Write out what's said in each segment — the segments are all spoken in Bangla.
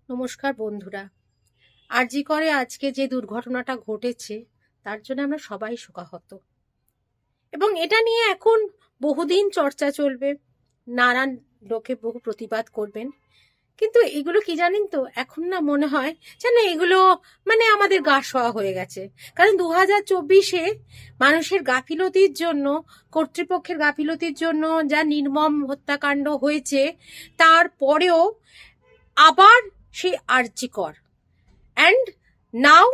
নমস্কার বন্ধুরা। আরজি করে আজকে যে দুর্ঘটনাটা ঘটেছে তার জন্য আমরা সবাই শোকাহত, এবং এটা নিয়ে এখন বহুদিন চর্চা চলবে, নানান লোকে বহু প্রতিবাদ করবেন। কিন্তু এগুলো কি জানেন তো, এখন না মনে হয় যেন এগুলো আমাদের গা সওয়া হয়ে গেছে। কারণ 2024-এ মানুষের গাফিলতির জন্য, কর্তৃপক্ষের গাফিলতির জন্য যা নির্মম হত্যাকাণ্ড হয়েছে, তারপরেও আবার সেই আরজি কর। অ্যান্ড নাও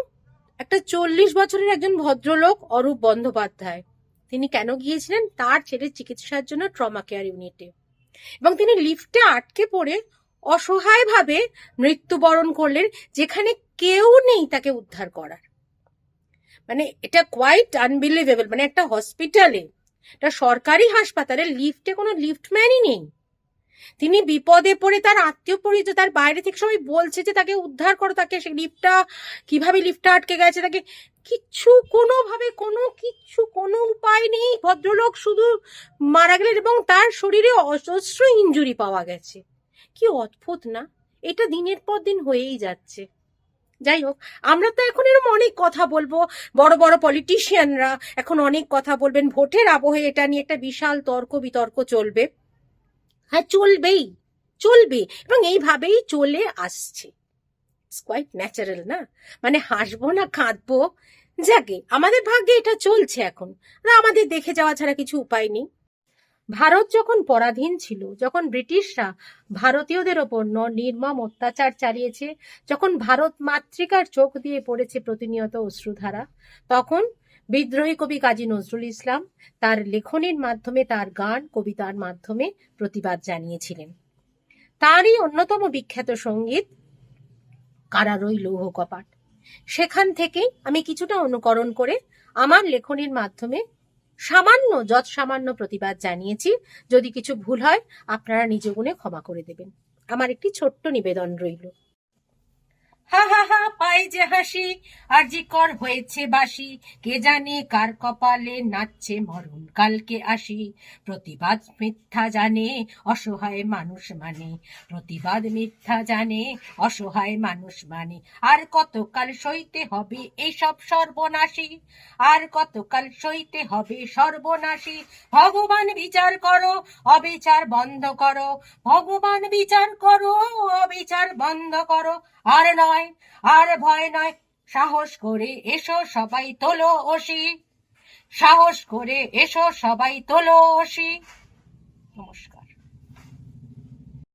একটা 40 বছরের একজন ভদ্রলোক অরূপ বন্দ্যোপাধ্যায়, তিনি কেন গিয়েছিলেন তার ছেলের চিকিৎসার জন্য ট্রমা কেয়ার ইউনিটে, এবং তিনি লিফটে আটকে পড়ে অসহায়ভাবে মৃত্যুবরণ করলেন, যেখানে কেউ নেই তাকে উদ্ধার করার। এটা কোয়াইট আনবিলিভেবল। একটা হসপিটালে, একটা সরকারি হাসপাতালে লিফটে কোনো লিফটম্যানই নেই। তিনি বিপদে পড়ে তার আত্মীয় পরিচয়, তার বাইরে থেকে সবাই বলছে যে তাকে উদ্ধার করো, তাকে সে কিভাবে লিফটটা আটকে গেছে, তাকে কিচ্ছু কোনোভাবে কোনো উপায় নেই। ভদ্রলোক শুধু মারা গেলেন এবং তার শরীরে অজস্র ইনজুরি পাওয়া গেছে। কি অদ্ভুত না, এটা দিনের পর দিন হয়েই যাচ্ছে। যাই হোক, আমরা তো এখন এরকম অনেক কথা বলবো, বড় বড় পলিটিশিয়ানরা এখন অনেক কথা বলবেন, ভোটের আবহে এটা নিয়ে একটা বিশাল তর্ক বিতর্ক চলবে। হ্যাঁ, চলবে এবং এইভাবেই চলে আসছে। ইটস কোয়াইট ন্যাচারাল না? হাসবো না কাঁদবো, যাকে আমাদের ভাগ্যে এটা চলছে এখন, আমাদের দেখে যাওয়া ছাড়া কিছু উপায় নেই। ভারত যখন পরাধীন ছিল, যখন ব্রিটিশরা ভারতীয়দের ওপর নির্মম অত্যাচার চালিয়েছে, যখন ভারত মাতৃকার চোখ দিয়ে পড়েছে প্রতিনিয়ত অশ্রুধারা, তখন বিদ্রোহী কবি কাজী নজরুল ইসলাম তার লেখনীর মাধ্যমে, তার গান কবিতার মাধ্যমে প্রতিবাদ জানিয়েছিলেন। তারই অন্যতম বিখ্যাত সঙ্গীত কারারই লৌহ কপাট। সেখান থেকে আমি কিছুটা অনুকরণ করে আমার লেখনীর মাধ্যমে সামান্য প্রতিবাদ জানিয়েছি। যদি কিছু ভুল হয় আপনারা নিজ গুণে ক্ষমা করে দেবেন। আমার একটি ছোট্ট নিবেদন রইল। হা হা হা পাই যে হাসি, আরজি কর হয়েছে বাসি, কে জানে কার কপালে নাচছে মরণ কালকে আসি। প্রতিবাদ মিথ্যা জানে অসহায় মানুষ মানে, প্রতিবাদ মিথ্যা জানে অসহায় মানুষ মানে। আর কতকাল সইতে হবে এইসব সর্বনাশী, আর কতকাল সইতে হবে সর্বনাশী। ভগবান বিচার করো, অবিচার বন্ধ করো, ভগবান বিচার করো, অবিচার বন্ধ করো। আর নয়, আর ভয় নয়, সাহস করে এসো সবাই তোলো অসি, সাহস করে এসো সবাই তোলো অসি। নমস্কার।